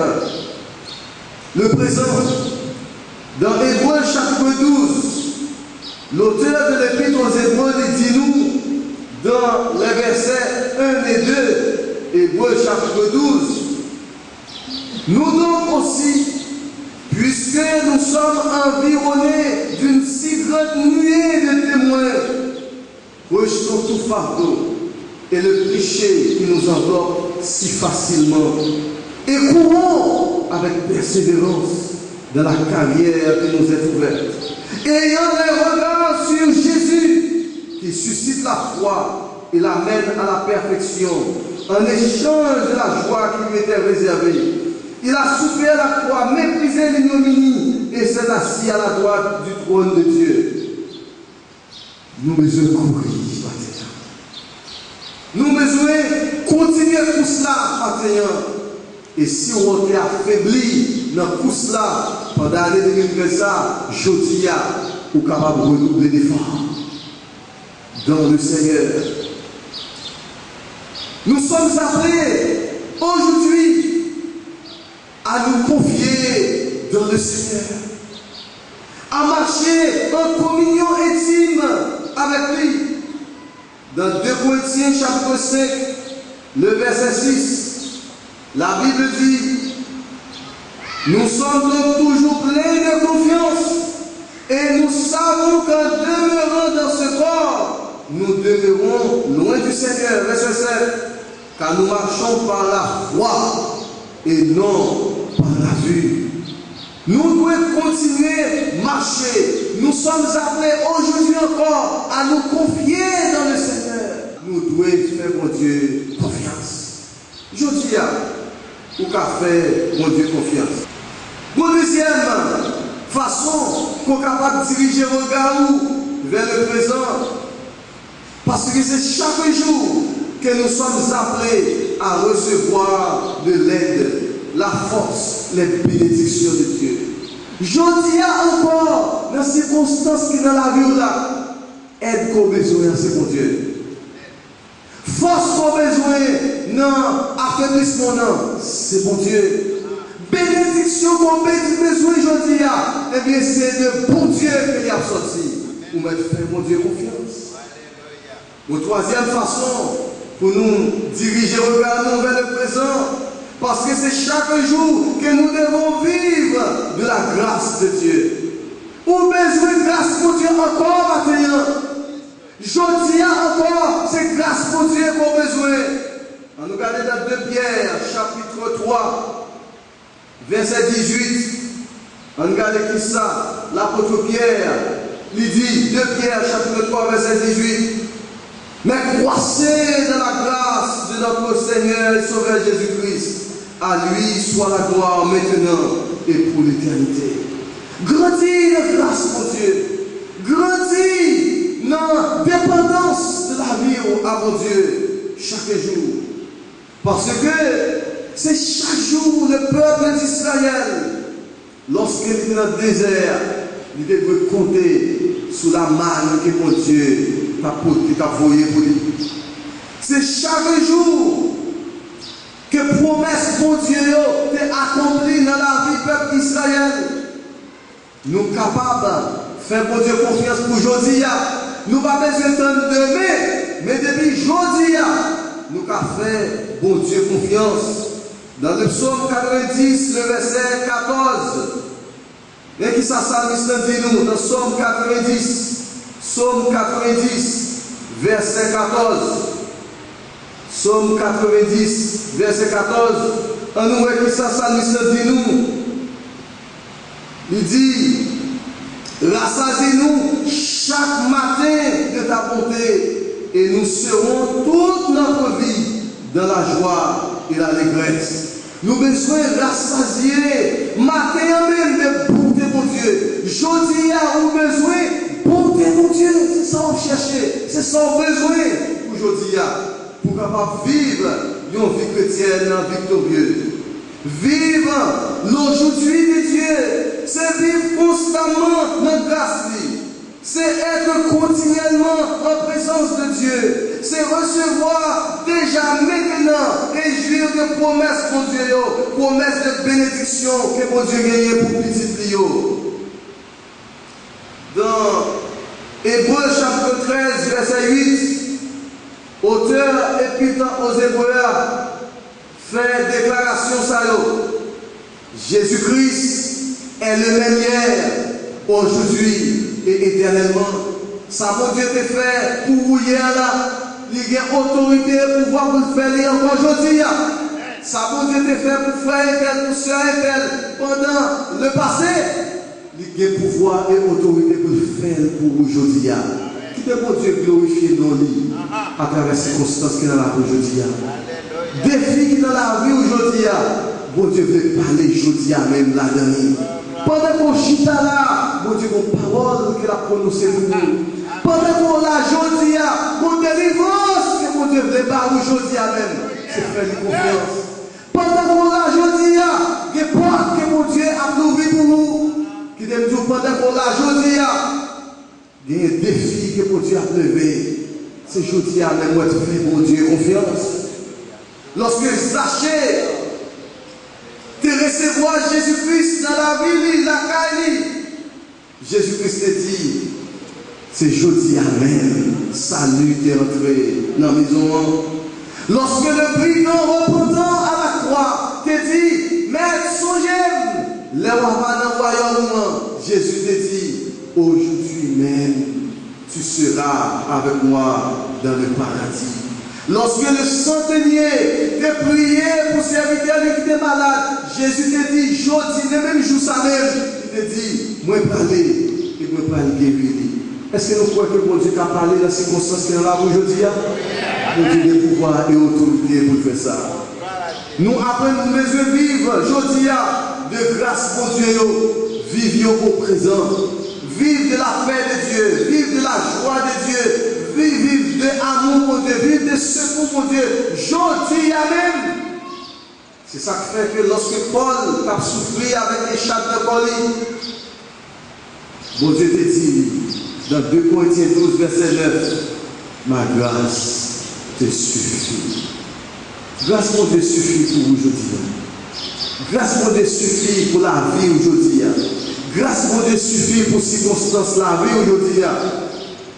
le présent. Dans Hébreux chapitre 12, l'auteur de l'Épître aux Hébreux dit nous, dans les versets 1 et 2, Hébreux chapitre 12, nous donc aussi, puisque nous sommes environnés d'une si grande nuée de témoins, rejetons tout fardeau et le péché qui nous enveloppe si facilement, et courons avec persévérance dans la carrière qui nous est ouverte, ayant les regards sur Jésus qui suscite la foi et l'amène à la perfection en échange de la joie qui lui était réservée. Il a souffert la croix, méprisé l'ignominie et s'est assis à la droite du trône de Dieu. Nous besoin courir maintenant. Nous besoin continuer tout cela maintenant. Et si on est affaibli dans tout cela pendant l'année 2013, je dis à vous capable de redoubler d'efforts dans le Seigneur. Nous sommes appelés aujourd'hui à nous confier dans le Seigneur, à marcher en communion intime avec lui. Dans 2 Corinthiens chapitre 5, le verset 6, la Bible dit, nous sommes donc toujours pleins de confiance et nous savons qu'en demeurant dans ce corps, nous demeurons loin du Seigneur. Verset 7, car nous marchons par la foi et non par la vue. Nous devons continuer à marcher. Nous sommes appelés aujourd'hui encore à nous confier dans le Seigneur. Nous devons faire, mon Dieu, confiance. Je dis ou qu'a fait, mon Dieu, confiance. Pour deuxième façon qu'on est capable de diriger le regard vers le présent, parce que c'est chaque jour que nous sommes appelés à recevoir de l'aide, la force, les bénédictions de Dieu. Je dis encore, dans ces circonstances qui sont dans la vie là, aide qu'on a besoin, c'est mon Dieu. Force qu'on a besoin, non, affaiblissement, non, c'est mon Dieu. Bénédiction qu'on a besoin, je dis, eh bien, c'est de bon Dieu qu'il a sorti. Pour me faire, mon Dieu, confiance. Une troisième façon pour nous diriger, regardons vers le présent, parce que c'est chaque jour que nous devons vivre de la grâce de Dieu. Ou besoin de grâce pour Dieu encore maintenant. Je dis encore, c'est grâce pour Dieu qu'on a besoin. On nous regarde dans 2 Pierre, chapitre 3, verset 18. On regarde qui ça? L'apôtre Pierre, il dit, 2 Pierre, chapitre 3, verset 18. Mais croissez dans la grâce de notre Seigneur et Sauveur Jésus-Christ. À lui soit la gloire maintenant et pour l'éternité. Grandis dans la grâce, mon Dieu. Grandis dans la dépendance de la vie à mon Dieu chaque jour. Parce que c'est chaque jour le peuple d'Israël, lorsqu'il était dans le désert, il devait compter sur la manne que mon Dieu t'a envoyé pour lui. C'est chaque jour que promesse mon Dieu est accomplie dans la vie du peuple d'Israël. nous sommes capables de faire bon Dieu confiance pour aujourd'hui. Nous n'avons pas besoin de demain, mais depuis aujourd'hui, nous avons fait bon Dieu confiance. Dans le psaume 90, le verset 14, et qui ça dit nous, dans le psaume 90, verset 14. Psaume 90, verset 14, on nous voit qui ça dit nous. Il dit, rassasie-nous chaque matin de ta bonté et nous serons toute notre vie dans la joie et l'allégresse. Nous avons besoin de rassasier matin même de bonté, mon Dieu. Jeudi, nous avons besoin de bonté, mon Dieu. C'est ça qu'on cherche, c'est ça qu'on a besoin aujourd'hui pour capable vivre une vie chrétienne victorieuse. Vivre l'aujourd'hui de Dieu, c'est vivre constamment dans la grâce. C'est être continuellement en présence de Dieu. C'est recevoir déjà maintenant réjouir de promesses pour Dieu, promesses de bénédiction que mon Dieu gagne pour petit Lio. Dans Hébreux chapitre 13, verset 8, auteur épître aux Hébreux fait déclaration ça. Jésus-Christ est le même hier, aujourd'hui et éternellement. Ça mon Dieu te fait pour hier là. Il y a autorité et pouvoir pour le faire encore aujourd'hui. Ça mon Dieu te fait pour frère et tel, pour soeur et tel pendant le passé. Il y a pouvoir et autorité pour le faire pour aujourd'hui. Qui est mon Dieu glorifié dans lui à travers les circonstances qui sont dans la vie aujourd'hui. Défi qui sont dans la vie aujourd'hui. Bon Dieu veut parler aujourd'hui même la dernière. Pendant qu'on chita là, bon Dieu, mon parole qu'il a prononcée pour nous. Pendant qu'on l'a aujourd'hui, mon délivrance que mon Dieu veut parler aujourd'hui même. C'est faire une confiance. Pendant qu'on l'a aujourd'hui, il y a des portes que mon Dieu a ouvertes pour nous. Qui dit pendant qu'on l'a aujourd'hui, il y a un défi que mon Dieu a levé. C'est aujourd'hui même moi de faire mon Dieu confiance. Lorsque Zachée de recevoir Jésus-Christ dans la vie, la caille. Jésus-Christ te dit, c'est jeudi Amen. Salut t'es entré dans la maison. Lorsque le brigand repentant à la croix te dit, Maître, songez, les rois dans le royaume. Jésus te dit, aujourd'hui même, tu seras avec moi dans le paradis. Lorsque le centenier te priait pour serviteur qui était malade, Jésus te dit, jeudi, le même jour ça même, il te dit, moi parler et moi parler guérir. Est-ce que nous croyons que bon Dieu a parlé dans les circonstances qui sont là aujourd'hui? Bon Dieu a pouvoir et autorité pour faire ça. Nous apprenons de vivre aujourd'hui de grâce pour Dieu, vivre au présent, vivre de la paix de Dieu, vivre de la joie de Dieu. Vivre de amour, mon Dieu, vivre de secours, mon Dieu, aujourd'hui même. C'est ça qui fait que lorsque Paul a souffert avec les chats de colis, bon Dieu te dit, dans 2 Corinthiens 12, verset 9, ma grâce te suffit. Grâce, mon Dieu, suffit pour aujourd'hui. Grâce, mon Dieu, suffit pour la vie aujourd'hui. Grâce, mon Dieu, suffit pour circonstances la vie aujourd'hui.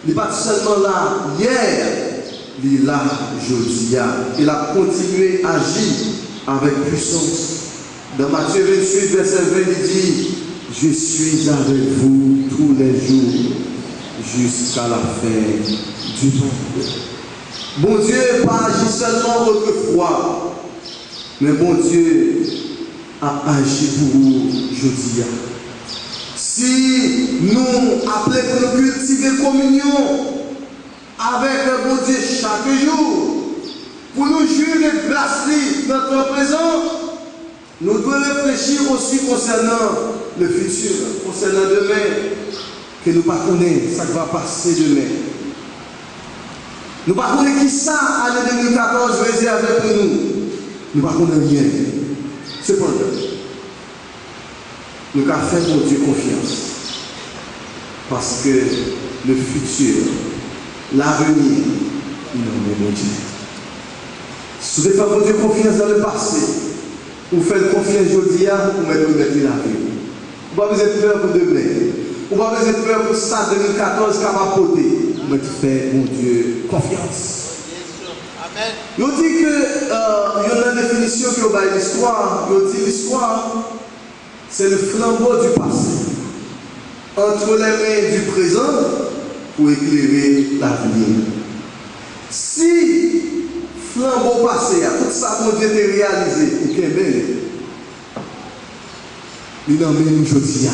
Il n'est pas seulement là hier, il est là aujourd'hui. Il a continué à agir avec puissance. Dans Matthieu 28, verset 20, il dit, je suis avec vous tous les jours jusqu'à la fin du monde. Bon Dieu n'a pas agi seulement autrefois, mais bon Dieu a agi pour vous aujourd'hui. Si nous appelons pour nous cultiver communion avec le bon Dieu chaque jour, pour nous jouir de grâce dans notre présent, nous devons réfléchir aussi concernant le futur, concernant demain, que nous ne connaissons pas ce qui va passer demain. Nous ne connaissons pas qui ça, l'année 2014, réservé pour nous. Nous ne connaissons rien. Cependant, nous avons fait pour Dieu confiance. Parce que le futur, l'avenir, il en est mon Dieu. Si vous faites pour Dieu confiance dans le passé, vous faites confiance aujourd'hui, vous mettez la vie. Ou pas besoin de peur pour demain. Ou pas besoin de peur pour ça 2014 capable de porter. Mais tu fais, mon Dieu, confiance. Il dit que, il y a une définition qui est l'histoire. Il dit l'histoire, c'est le flambeau du passé. Entre les mains du présent pour éclairer l'avenir. Si flambeau passé, tout ça, mon Dieu, est réalisé, ou qu'il il en met nous aujourd'hui.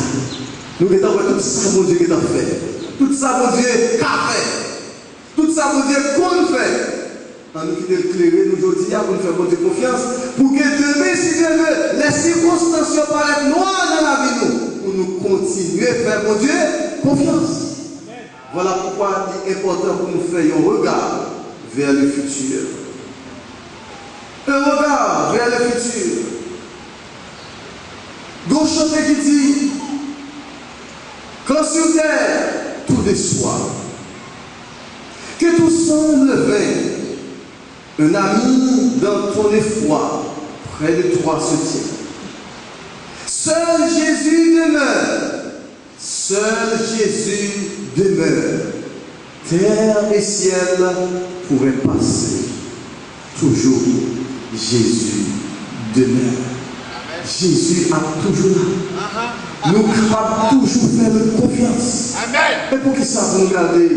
Nous avons tout ça, mon Dieu, qui est fait. Tout ça, mon Dieu, qu'a fait. Tout ça, mon Dieu, qu'on fait. En nous quitter éclairer nous aujourd'hui pour nous faire mon Dieu confiance. Pour que demain, si Dieu veut, les circonstances paraissent noires dans la vie, pour nous continuer à faire, mon Dieu, confiance. Voilà pourquoi il est important pour nous faire un regard vers le futur. Un regard vers le futur. Gauche qui dit, quand sur terre, tout déçoit, que tout semble vain, un ami dans ton effroi, près de toi se tient. Seul Jésus demeure, seul Jésus demeure. Terre et ciel pourraient passer, toujours Jésus demeure. Jésus a toujours là. Nous capables toujours faire confiance. Amen. Et pour qui ça, pour nous garder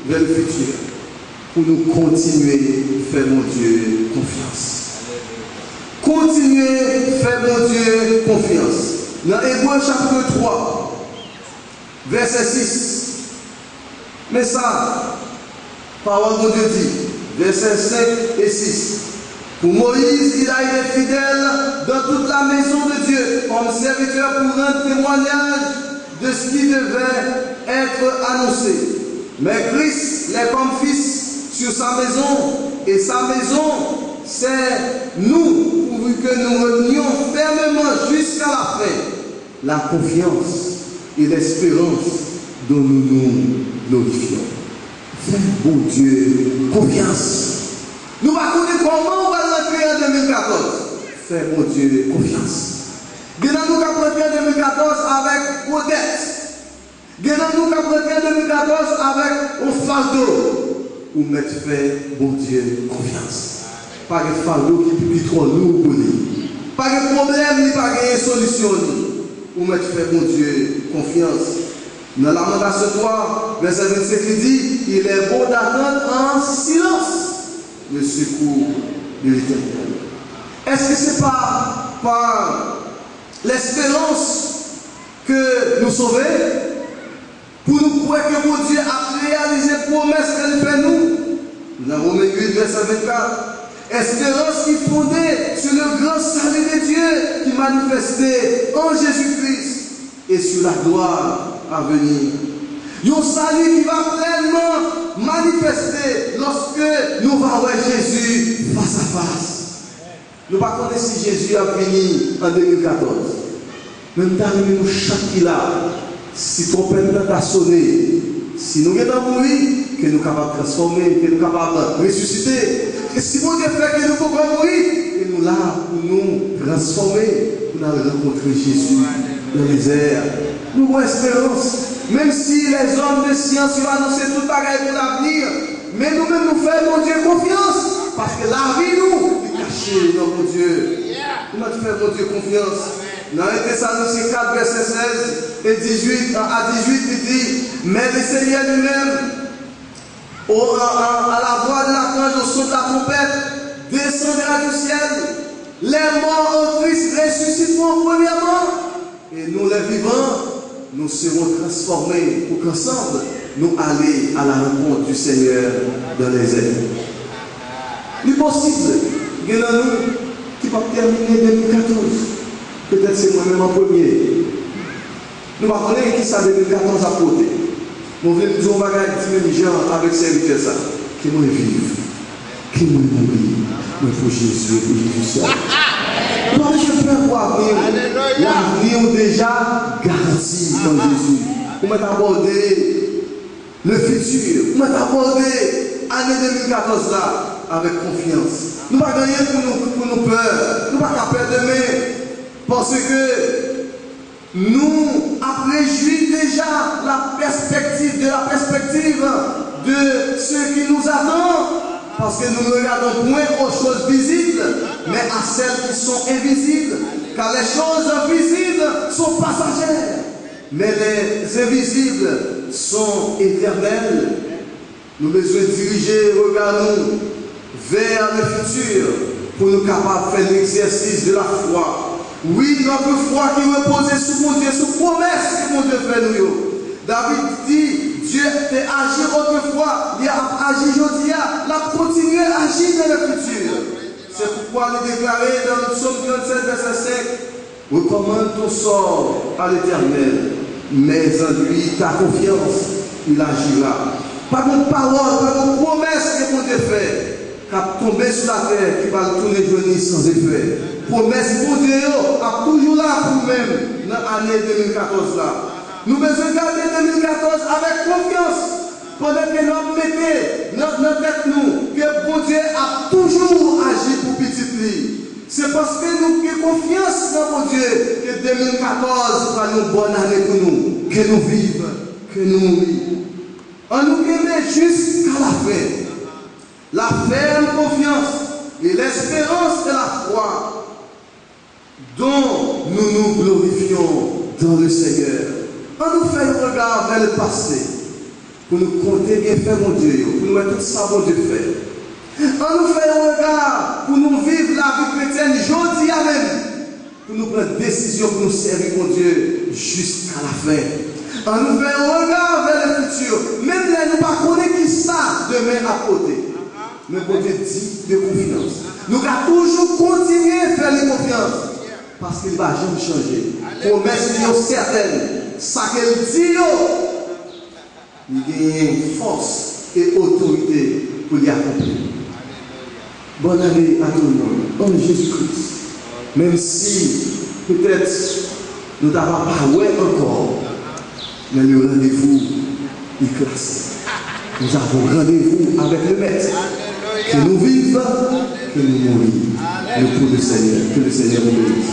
vers le futur, pour nous continuer à faire, mon Dieu, confiance. Continuer à faire, mon Dieu, confiance. Dans Hébreux chapitre 3, verset 6. Mais ça, parole de Dieu dit, versets 5 et 6. Pour Moïse, il a été fidèle dans toute la maison de Dieu, comme serviteur pour rendre témoignage de ce qui devait être annoncé. Mais Christ l'est comme fils sur sa maison, et sa maison, c'est nous, pourvu que nous renions fermement jusqu'à la fin la confiance et l'espérance dont nous nous glorifions. Fais, bon Dieu, confiance. Nous ne savons pas comment on va rentrer en 2014. Fais, mon Dieu, confiance. Nous avons rentrer en 2014 avec vos dettes. Nous avons rentrer en 2014 avec un fardeau. Ou mettre fait, bon Dieu, confiance. Pas de fardeau qui est trop lourd pour lui. Pas de problème, ni pas de solution. Ou mettre fait, bon Dieu, confiance. Dans la Lamentation 3, verset 25, il dit, il est bon d'attendre en silence le secours de l'Éternel. Est-ce que ce n'est pas par l'espérance que nous sauvons, pour nous croire que mon Dieu a réalisé la promesse qu'elle fait nous? Nous avons Romains 8, verset 24. Espérance qui est fondée sur le grand salut de Dieu qui manifestait en Jésus-Christ et sur la gloire à venir. Un salut qui va pleinement manifester lorsque nous allons voir Jésus face à face. Nous ne savons pas si Jésus a fini en 2014. Même dans nous chaque là, si ton père t'a sonné, si nous sommes mourir, que nous sommes capables de transformer, que nous sommes capables de ressusciter. Et si mon Dieu fait que nous pouvons mourir, que nous là pour nous transformer, pour nous rencontrer Jésus dans les airs. Nous avons espérance. Même si les hommes de science ont annoncé tout pareil pour l'avenir, mais nous-mêmes nous faisons, mon Dieu, confiance. Parce que la vie, nous, est cachée dans mon Dieu. Nous faisons, mon Dieu, confiance. Dans les Thessaloniciens 4, verset 16 et 18, à 18, il dit, mais le Seigneur lui-même, à la voix de l'archange, au son de la trompette, descendra du ciel. Les morts en Christ ressusciteront premièrement. Et nous, les vivants, nous serons transformés pour qu'ensemble, nous allions à la rencontre du Seigneur dans les airs. Il est possible que nous, qui va terminer 2014, peut-être c'est moi-même en premier. Nous ne savons pas qui ça 2014 à côté. Nous voulons dire, on va gagner des gens avec serviteur ça. Qui moi vivre, qui moi mourir, mais pour Jésus, pour Jésus seul. Nous avons je peux voir l'avenir déjà garanti dans Jésus. Nous allons aborder le futur. Nous allons aborder l'année 2014 là avec confiance. Nous ne pouvons pas gagner pour nous peur. Nous ne pouvons pas perdre demain. Parce que nous avons réjoui déjà la perspective de ce qui nous attend, parce que nous ne regardons point aux choses visibles, mais à celles qui sont invisibles, car les choses visibles sont passagères, mais les invisibles sont éternelles. Nous devons diriger, regardons vers le futur pour nous capables de faire l'exercice de la foi. Oui, notre foi qui repose sur mon Dieu, sur promesse que mon Dieu fait nous. David dit, Dieu a agi autrefois, il a agi aujourd'hui, il a continué à agir dans le futur. C'est pourquoi il est déclaré dans le psaume 37, verset 5, recommande ton sort à l'Éternel, mais en lui ta confiance, il agira. Pas de parole, pas de promesse que mon Dieu fait, qui a tombé sur la terre, qui va tourner journée sans effet. Promesse pour Dieu, a toujours là pour nous-mêmes, dans l'année 2014 là. Nous devons garder 2014 avec confiance, pendant que nous mettons dans notre tête nous, que bon Dieu a toujours agi pour petit lui. C'est parce que nous avons confiance dans mon Dieu que 2014 sera une bonne année pour nous, que nous vivons, que nous mourons. On nous aime jusqu'à la fin. La ferme confiance et l'espérance et la foi dont nous nous glorifions dans le Seigneur. On nous fait un regard vers le passé pour nous compter bien fait mon Dieu, pour nous mettre tout ça mon Dieu fait. On nous fait un regard pour nous vivre la vie chrétienne aujourd'hui même, pour nous prendre décision pour nous servir mon Dieu jusqu'à la fin. On nous fait un regard vers le futur, même là nous ne connaissons pas qui ça demain à côté. Mais bon Dieu dit de confiance. Nous devons toujours continuer à faire les confiance. Parce qu'il ne va jamais changer. Promesse est certaine. Ça qu'elle dit, il y a force et autorité pour y accomplir. Bonne année à tout le monde. En Jésus-Christ. Même si peut-être nous n'avons pas ouais encore, mais le rendez-vous est classé. Nous avons rendez-vous avec le Maître. Que nous vivons, que nous mourons. Le pour le Seigneur. Que le Seigneur nous bénisse.